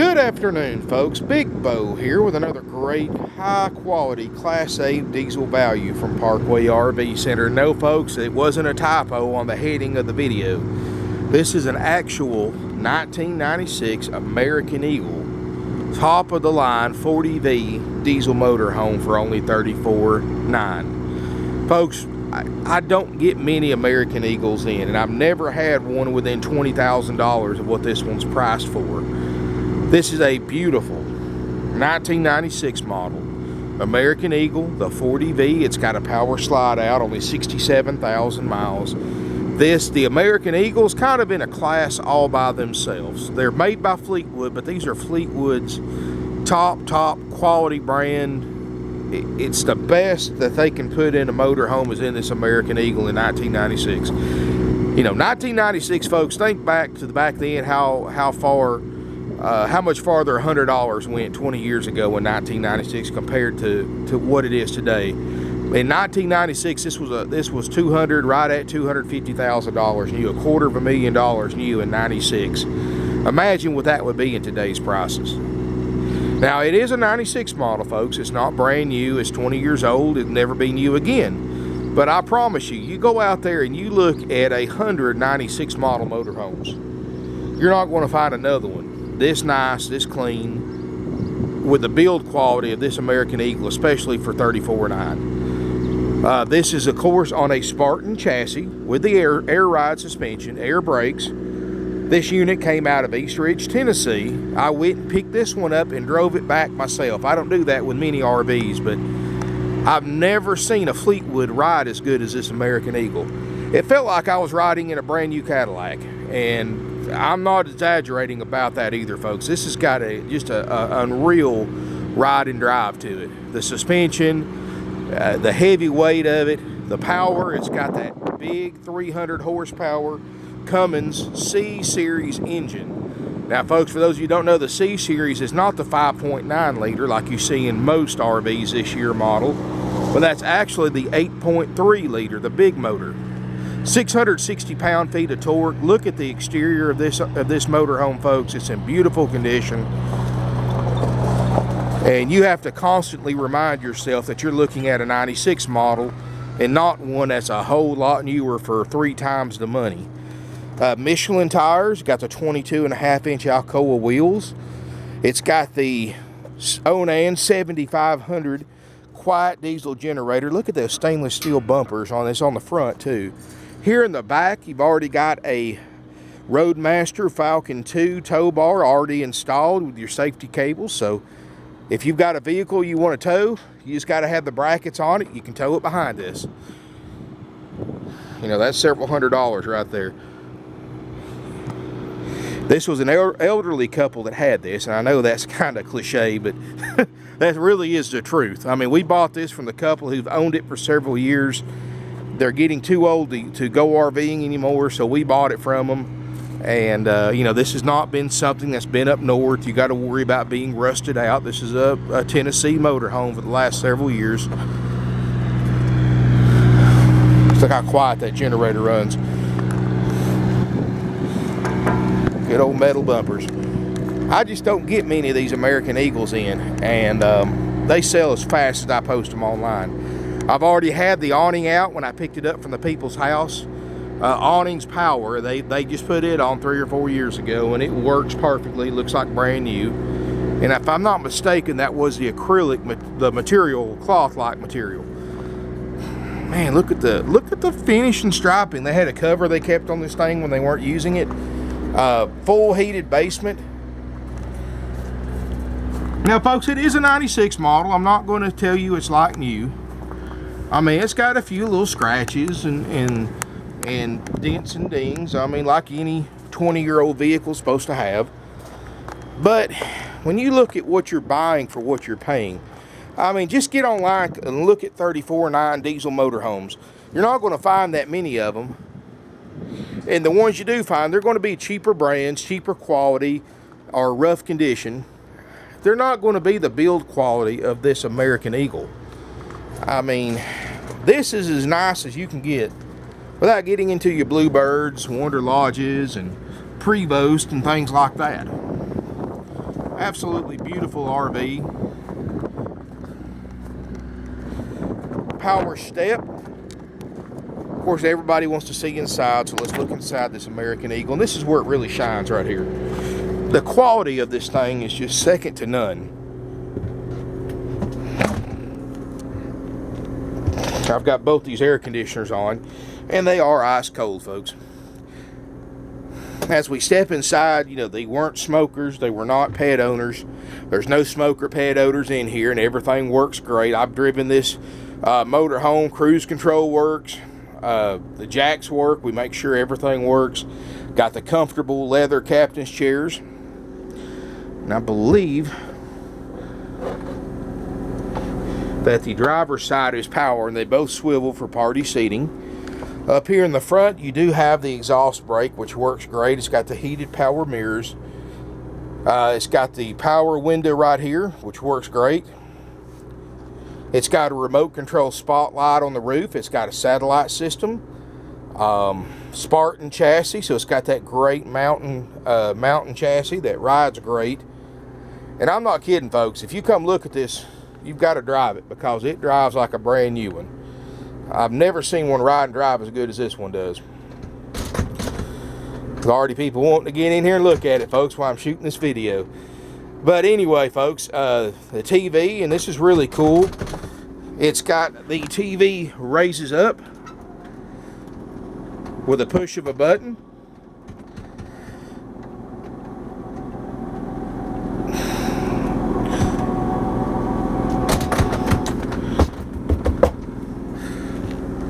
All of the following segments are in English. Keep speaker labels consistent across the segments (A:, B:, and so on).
A: Good afternoon, folks. Big Bo here with another great high-quality Class A diesel value from Parkway RV Center. No, folks, it wasn't a typo on the heading of the video. This is an actual 1996 American Eagle, top-of-the-line 40V diesel motorhome for only $34,900. Folks, I don't get many American Eagles in, and I've never had one within $20,000 of what this one's priced for. This is a beautiful 1996 model American Eagle, the 40V. It's got a power slide out, only 67,000 miles. The American Eagle's kind of in a class all by themselves. They're made by Fleetwood, but these are Fleetwood's top quality brand. It's the best that they can put in a motorhome is in this American Eagle in 1996. You know, 1996, folks, think back to the back then how much farther $100 went 20 years ago in 1996 compared to what it is today. In 1996, this was $200, right at $250,000 new, $250,000 new in 96. Imagine what that would be in today's prices. Now, it is a 96 model, folks. It's not brand new. It's 20 years old. It'll never be new again. But I promise you, you go out there and you look at 196 model motorhomes, you're not going to find another one this nice, this clean, with the build quality of this American Eagle, especially for $34,900. This is, of course, on a Spartan chassis with the air ride suspension, air brakes. This unit came out of East Ridge, Tennessee. I went and picked this one up and drove it back myself. I don't do that with many RVs, but I've never seen a Fleetwood ride as good as this American Eagle. It felt like I was riding in a brand new Cadillac, and I'm not exaggerating about that either, folks. This has got just a unreal ride and drive to it. The suspension, the heavy weight of it, the power. It's got that big 300 horsepower Cummins C-Series engine. Now, folks, for those of you who don't know, the C-Series is not the 5.9 liter like you see in most RVs this year model, but that's actually the 8.3 liter, the big motor. 660 pound-feet of torque. Look at the exterior of this motorhome, folks. It's in beautiful condition. And you have to constantly remind yourself that you're looking at a 96 model and not one that's a whole lot newer for 3 times the money. Michelin tires, got the 22.5-inch Alcoa wheels. It's got the Onan 7500 quiet diesel generator. Look at those stainless steel bumpers on this on the front too. Here in the back, you've already got a Roadmaster Falcon 2 tow bar already installed with your safety cables. So if you've got a vehicle you want to tow, you just got to have the brackets on it. You can tow it behind this. You know, that's several $100s right there. This was an elderly couple that had this, and I know that's kind of cliche, but that really is the truth. I mean, we bought this from the couple who've owned it for several years. They're getting too old to go RVing anymore, so we bought it from them. And, you know, this has not been something that's been up north. You got to worry about being rusted out. This is a Tennessee motorhome for the last several years. Look how quiet that generator runs. Good old metal bumpers. I just don't get many of these American Eagles in, and they sell as fast as I post them online. I've already had the awning out when I picked it up from the people's house. Awning's power, they just put it on 3 or 4 years ago, and it works perfectly. It looks like brand new. And if I'm not mistaken, that was the acrylic, the material, cloth-like material. Man, look at the finish and striping. They had a cover they kept on this thing when they weren't using it. Full heated basement. Now, folks, it is a 96 model. I'm not going to tell you it's like new. I mean, it's got a few little scratches and dents and dings. I mean, like any 20-year-old vehicle is supposed to have. But when you look at what you're buying for what you're paying, I mean, just get online and look at $34,900 diesel motorhomes. You're not going to find that many of them. And the ones you do find, they're going to be cheaper brands, cheaper quality, or rough condition. They're not going to be the build quality of this American Eagle. I mean, this is as nice as you can get without getting into your Bluebirds, Wonder Lodges, and Prevost, and things like that. Absolutely beautiful RV. Power step. Of course, everybody wants to see inside, so let's look inside this American Eagle. And this is where it really shines right here. The quality of this thing is just second to none. I've got both these air conditioners on, and they are ice cold, folks. As we step inside, you know, they weren't smokers, they were not pet owners. There's no smoker pet owners in here, and everything works great. I've driven this motorhome, cruise control works, the jacks work. We make sure everything works. Got the comfortable leather captain's chairs, and I believe that the driver's side is power, and they both swivel for party seating. Up here in the front, you do have the exhaust brake, which works great. It's got the heated power mirrors. It's got the power window right here, which works great. It's got a remote control spotlight on the roof. It's got a satellite system. Spartan chassis, so it's got that great mountain chassis that rides great. And I'm not kidding, folks. If you come look at this, you've got to drive it, because it drives like a brand new one. I've never seen one ride and drive as good as this one does. There's already people wanting to get in here and look at it, folks, while I'm shooting this video. But anyway, folks, the TV, and this is really cool. It's got the TV raises up with a push of a button.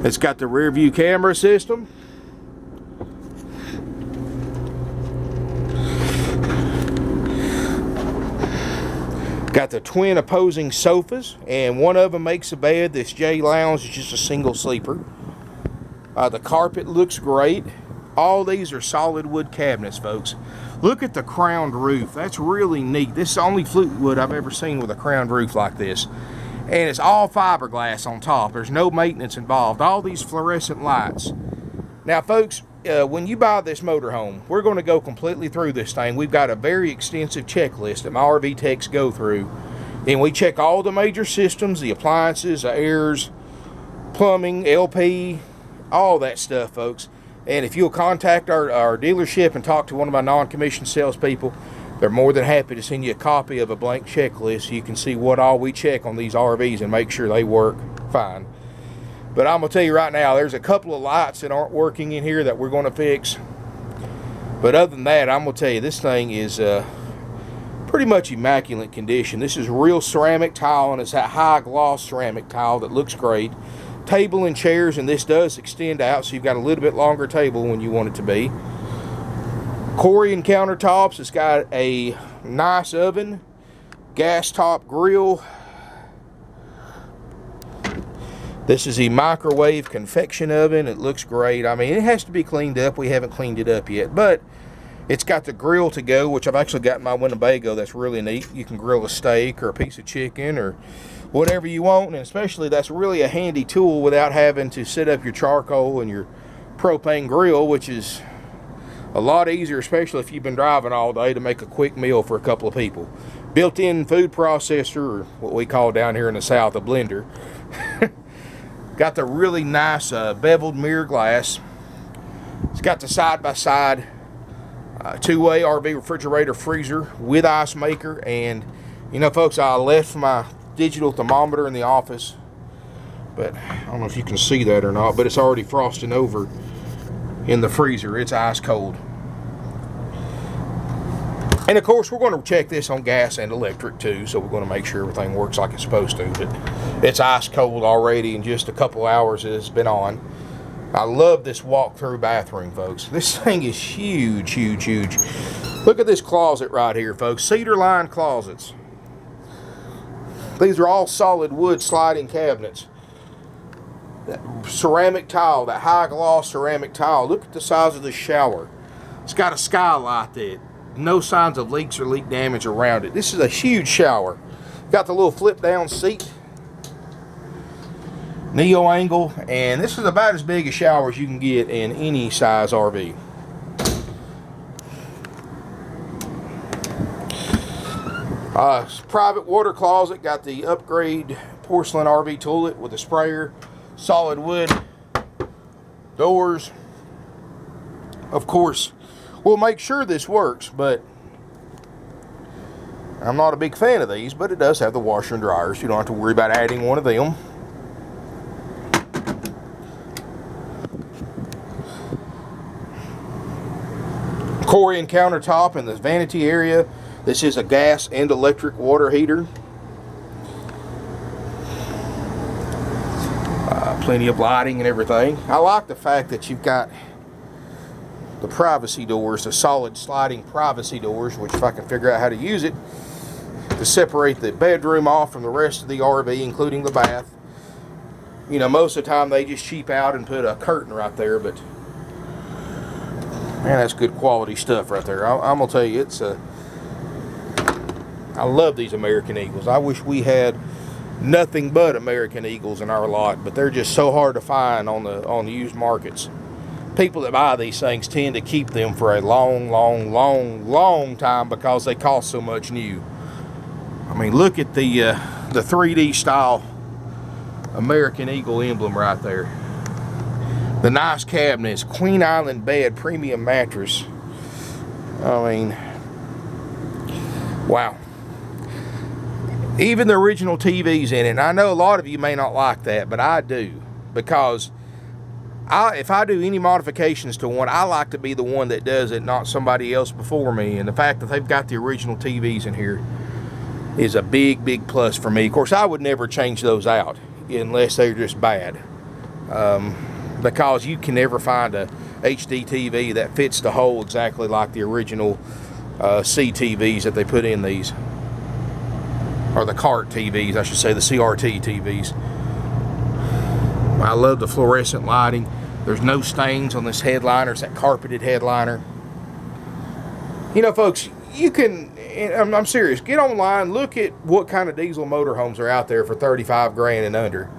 A: It's got the rear view camera system. Got the twin opposing sofas, and one of them makes a bed. This J Lounge is just a single sleeper. The carpet looks great. All these are solid wood cabinets, folks. Look at the crowned roof. That's really neat. This is the only Fleetwood I've ever seen with a crowned roof like this. And it's all fiberglass on top. There's no maintenance involved. All these fluorescent lights. Now, folks, when you buy this motorhome, we're going to go completely through this thing. We've got a very extensive checklist that my RV techs go through. And we check all the major systems, the appliances, the airs, plumbing, LP, all that stuff, folks. And if you'll contact our dealership and talk to one of my non-commissioned salespeople, they're more than happy to send you a copy of a blank checklist so you can see what all we check on these RVs and make sure they work fine. But I'm going to tell you right now, there's a couple of lights that aren't working in here that we're going to fix. But other than that, I'm going to tell you, this thing is pretty much immaculate condition. This is real ceramic tile, and it's that high gloss ceramic tile that looks great. Table and chairs, and this does extend out, so you've got a little bit longer table when you want it to be. Corian countertops. It's got a nice oven, gas top grill. This is a microwave convection oven. It looks great. I mean, it has to be cleaned up. We haven't cleaned it up yet, but it's got the grill to go, which I've actually got in my Winnebago. That's really neat. You can grill a steak or a piece of chicken or whatever you want, and especially that's really a handy tool without having to set up your charcoal and your propane grill, which is a lot easier, especially if you've been driving all day, to make a quick meal for a couple of people. Built-in food processor, or what we call down here in the South, a blender. Got the really nice beveled mirror glass. It's got the side-by-side two-way RV refrigerator freezer with ice maker. And, you know, folks, I left my digital thermometer in the office, but I don't know if you can see that or not, but it's already frosting over in the freezer. It's ice cold. And of course, we're going to check this on gas and electric too, so we're going to make sure everything works like it's supposed to. But it's ice cold already in just a couple hours it's been on. I love this walk-through bathroom, folks. This thing is huge, huge, huge. Look at this closet right here, folks. Cedar lined closets. These are all solid wood sliding cabinets. That ceramic tile, that high gloss ceramic tile. Look at the size of the shower. It's got a skylight that no signs of leaks or leak damage around it. This is a huge shower. Got the little flip down seat, neo angle, and this is about as big a shower as you can get in any size RV. Private water closet, got the upgrade porcelain RV toilet with a sprayer, solid wood doors. Of course, we'll make sure this works, but I'm not a big fan of these, but it does have the washer and dryer, so you don't have to worry about adding one of them. Corian countertop in the vanity area. This is a gas and electric water heater. Plenty of lighting and everything. I like the fact that you've got the privacy doors, the solid sliding privacy doors, which if I can figure out how to use it, to separate the bedroom off from the rest of the RV, including the bath. You know, most of the time they just cheap out and put a curtain right there, but man, that's good quality stuff right there. I'm gonna tell you, I love these American Eagles. I wish we had nothing but American Eagles in our lot, but they're just so hard to find on the used markets. People that buy these things tend to keep them for a long time because they cost so much new. I mean, look at the 3D style American Eagle emblem right there. The nice cabinets, Queen Island bed, premium mattress. I mean, wow. Even the original TV's in it. And I know a lot of you may not like that, but I do. Because if I do any modifications to one, I like to be the one that does it, not somebody else before me. And the fact that they've got the original TVs in here is a big plus for me. Of course, I would never change those out unless they're just bad. Because you can never find a HD TV that fits the hole exactly like the original CTVs that they put in these. Or the CART TVs, I should say, the CRT TVs. I love the fluorescent lighting. There's no stains on this headliner. It's that carpeted headliner. You know, folks, you can, I'm serious, get online, look at what kind of diesel motorhomes are out there for 35 grand and under,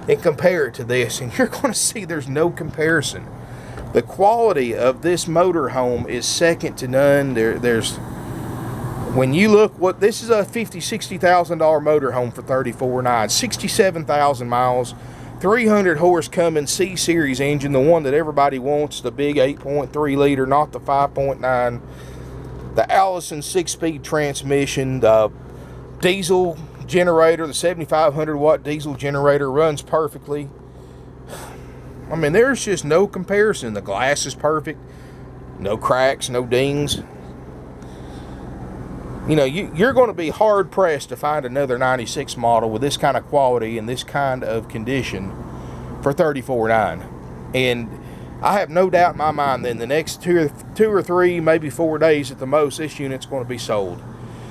A: and compare it to this, and you're going to see there's no comparison. The quality of this motorhome is second to none. There's when you look, what this is, a $50,000, $60,000 motorhome for $34,900, 67,000 miles, 300 horse Cummins C-Series engine, the one that everybody wants, the big 8.3 liter, not the 5.9. The Allison 6-speed transmission, the diesel generator, the 7,500 watt diesel generator runs perfectly. I mean, there's just no comparison. The glass is perfect, no cracks, no dings. You know, you're going to be hard pressed to find another 96 model with this kind of quality and this kind of condition for $34,900. And I have no doubt in my mind that in the next two or three, maybe 4 days at the most, this unit's going to be sold.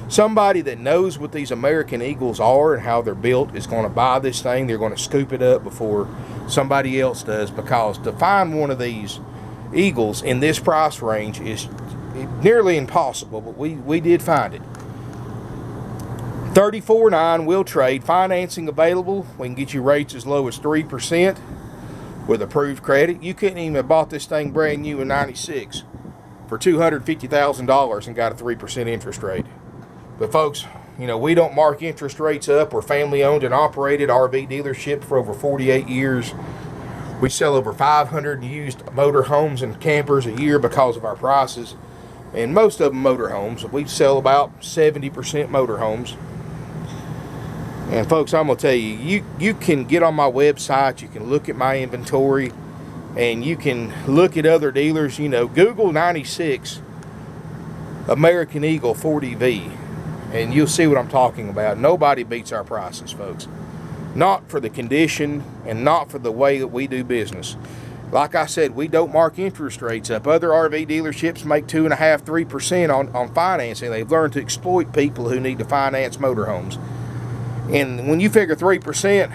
A: Somebody that knows what these American Eagles are and how they're built is going to buy this thing. They're going to scoop it up before somebody else does, because to find one of these Eagles in this price range is nearly impossible, but we did find it. $34,900 will trade. Financing available. We can get you rates as low as 3% with approved credit. You couldn't even have bought this thing brand new in '96 for $250,000 and got a 3% interest rate. But folks, you know, we don't mark interest rates up. We're family owned and operated RV dealership for over 48 years. We sell over 500 used motor homes and campers a year because of our prices. And most of them motorhomes. We sell about 70% motorhomes. And folks, I'm going to tell you, you can get on my website, you can look at my inventory, and you can look at other dealers. You know, Google 96 American Eagle 40V, and you'll see what I'm talking about. Nobody beats our prices, folks. Not for the condition and not for the way that we do business. Like I said, we don't mark interest rates up. Other RV dealerships make 2.5%, 3% on financing. They've learned to exploit people who need to finance motorhomes. And when you figure 3%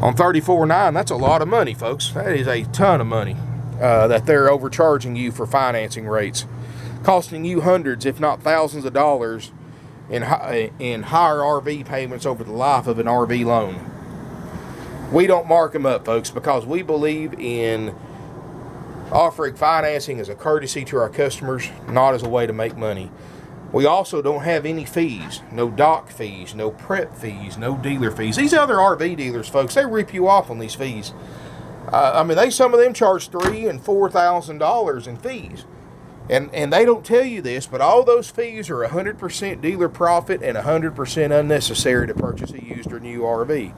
A: on $34,900, that's a lot of money, folks. That is a ton of money that they're overcharging you for financing rates, costing you hundreds, if not thousands of dollars in higher RV payments over the life of an RV loan. We don't mark them up, folks, because we believe in offering financing as a courtesy to our customers, not as a way to make money. We also don't have any fees, no dock fees, no prep fees, no dealer fees. These other RV dealers, folks, they rip you off on these fees. I mean, some of them charge $3,000 and $4,000 in fees. And they don't tell you this, but all those fees are 100% dealer profit and 100% unnecessary to purchase a used or new RV.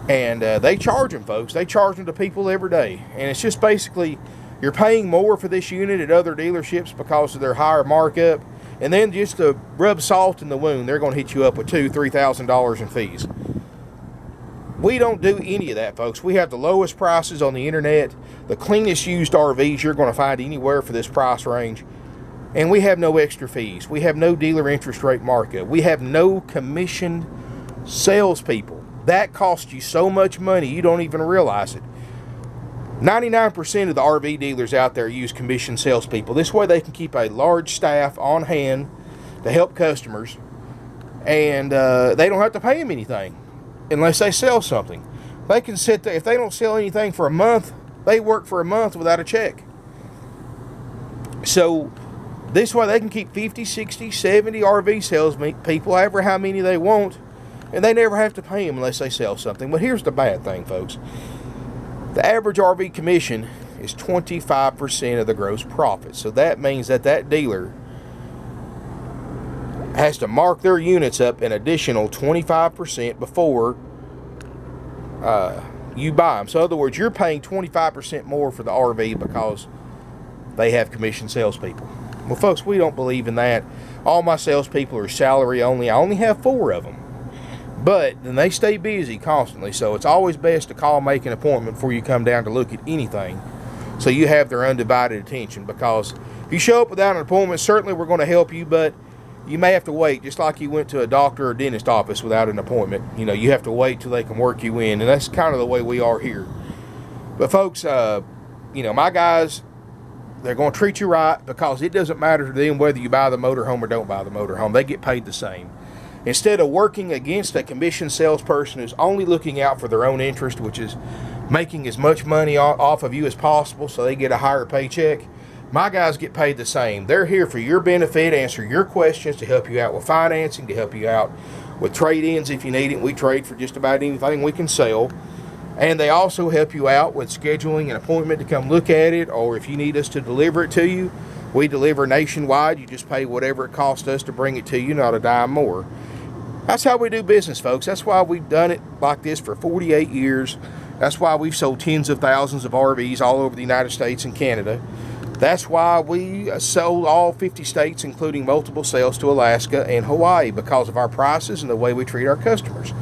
A: And they charge them, folks. They charge them to people every day. And it's just basically, you're paying more for this unit at other dealerships because of their higher markup. And then just to rub salt in the wound, they're going to hit you up with $2,000, $3,000 in fees. We don't do any of that, folks. We have the lowest prices on the internet, the cleanest used RVs you're going to find anywhere for this price range. And we have no extra fees. We have no dealer interest rate markup. We have no commissioned salespeople. That costs you so much money, you don't even realize it. 99% of the RV dealers out there use commissioned salespeople. This way they can keep a large staff on hand to help customers, and they don't have to pay them anything unless they sell something. They can sit there. If they don't sell anything for a month, they work for a month without a check. So this way they can keep 50, 60, 70 RV salespeople, however how many they want, and they never have to pay them unless they sell something. But here's the bad thing, folks. The average RV commission is 25% of the gross profit. So that means that that dealer has to mark their units up an additional 25% before you buy them. So in other words, you're paying 25% more for the RV because they have commissioned salespeople. Well, folks, we don't believe in that. All my salespeople are salary only. I only have 4 of them. But then they stay busy constantly, so it's always best to call, make an appointment before you come down to look at anything, so you have their undivided attention. Because if you show up without an appointment, certainly we're going to help you, but you may have to wait, just like you went to a doctor or dentist office without an appointment. You know, you have to wait till they can work you in, and that's kind of the way we are here. But folks, you know, my guys, they're going to treat you right, because it doesn't matter to them whether you buy the motorhome or don't buy the motorhome. They get paid the same. Instead of working against a commissioned salesperson who's only looking out for their own interest, which is making as much money off of you as possible so they get a higher paycheck, my guys get paid the same. They're here for your benefit, answer your questions, to help you out with financing, to help you out with trade-ins if you need it. We trade for just about anything we can sell. And they also help you out with scheduling an appointment to come look at it, or if you need us to deliver it to you, we deliver nationwide. You just pay whatever it costs us to bring it to you, not a dime more. That's how we do business, folks. That's why we've done it like this for 48 years. That's why we've sold tens of thousands of RVs all over the United States and Canada. That's why we sold all 50 states, including multiple sales to Alaska and Hawaii, because of our prices and the way we treat our customers.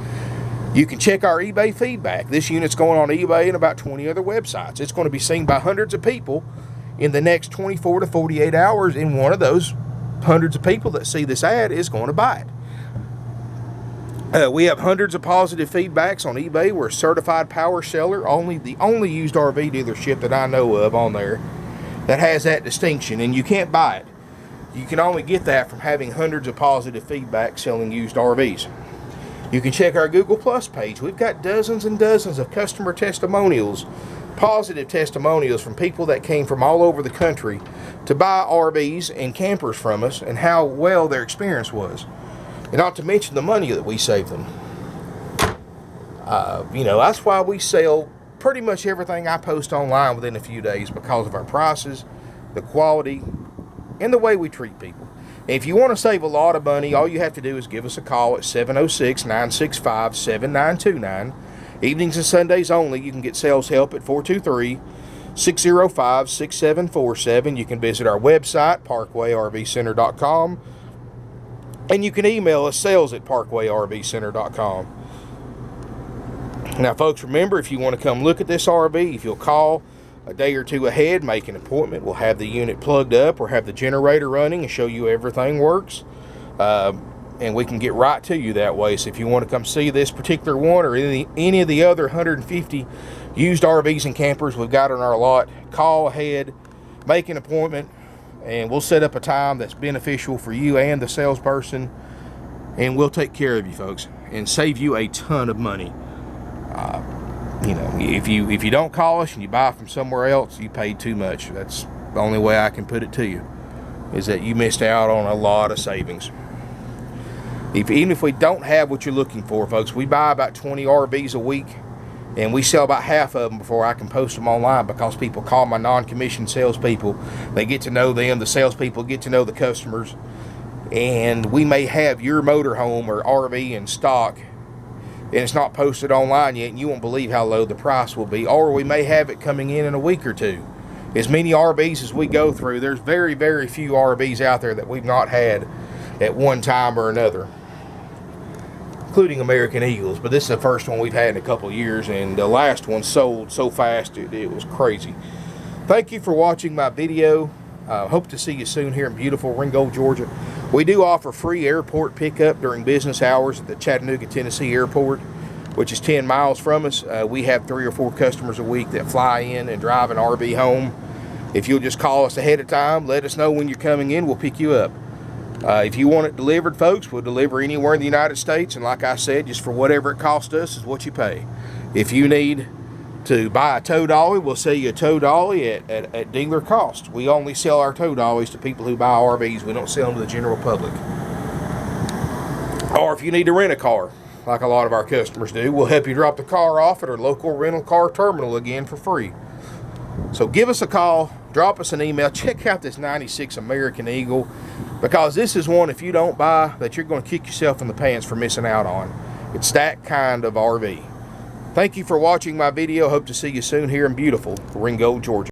A: You can check our eBay feedback. This unit's going on eBay and about 20 other websites. It's going to be seen by hundreds of people in the next 24 to 48 hours, and one of those hundreds of people that see this ad is going to buy it. We have hundreds of positive feedbacks on eBay. We're a certified power seller, the only used RV dealership that I know of on there that has that distinction, and you can't buy it. You can only get that from having hundreds of positive feedback selling used RVs. You can check our Google Plus page. We've got dozens and dozens of customer testimonials, positive testimonials from people that came from all over the country to buy RVs and campers from us, and how well their experience was. And not to mention the money that we save them. You know, that's why we sell pretty much everything I post online within a few days, because of our prices, the quality, and the way we treat people. And if you want to save a lot of money, all you have to do is give us a call at 706-965-7929. Evenings and Sundays only. You can get sales help at 423-605-6747. You can visit our website, parkwayrvcenter.com. And you can email us, sales@parkwayrvcenter.com. Now, folks, remember, if you want to come look at this RV, if you'll call a day or two ahead, make an appointment, we'll have the unit plugged up or have the generator running and show you everything works. And we can get right to you that way. So if you want to come see this particular one or any of the other 150 used RVs and campers we've got on our lot, call ahead, make an appointment, and we'll set up a time that's beneficial for you and the salesperson, and we'll take care of you, folks, and save you a ton of money. You know, if you don't call us and you buy from somewhere else, you paid too much. That's the only way I can put it to you. is that you missed out on a lot of savings. Even if we don't have what you're looking for, folks, we buy about 20 RVs a week, and we sell about half of them before I can post them online, because people call my non-commissioned salespeople. They get to know them. The salespeople get to know the customers. And we may have your motorhome or RV in stock, and it's not posted online yet, and you won't believe how low the price will be. Or we may have it coming in a week or two. As many RVs as we go through, there's very, very few RVs out there that we've not had at one time or another, including American Eagles. But this is the first one we've had in a couple of years, and the last one sold so fast it was crazy. Thank you for watching my video. Hope to see you soon here in beautiful Ringgold, Georgia. We do offer free airport pickup during business hours at the Chattanooga, Tennessee airport, which is 10 miles from us. We have 3 or 4 customers a week that fly in and drive an RV home. If you'll just call us ahead of time, let us know when you're coming in, we'll pick you up. If you want it delivered, folks, we'll deliver anywhere in the United States, and like I said, just for whatever it costs us is what you pay. If you need to buy a tow dolly, we'll sell you a tow dolly at dealer cost. We only sell our tow dollies to people who buy RVs. We don't sell them to the general public. Or if you need to rent a car, like a lot of our customers do, we'll help you drop the car off at our local rental car terminal again for free. So give us a call, drop us an email, check out this 96 American Eagle, because this is one, if you don't buy, that you're going to kick yourself in the pants for missing out on. It's that kind of RV. Thank you for watching my video. Hope to see you soon here in beautiful Ringgold, Georgia.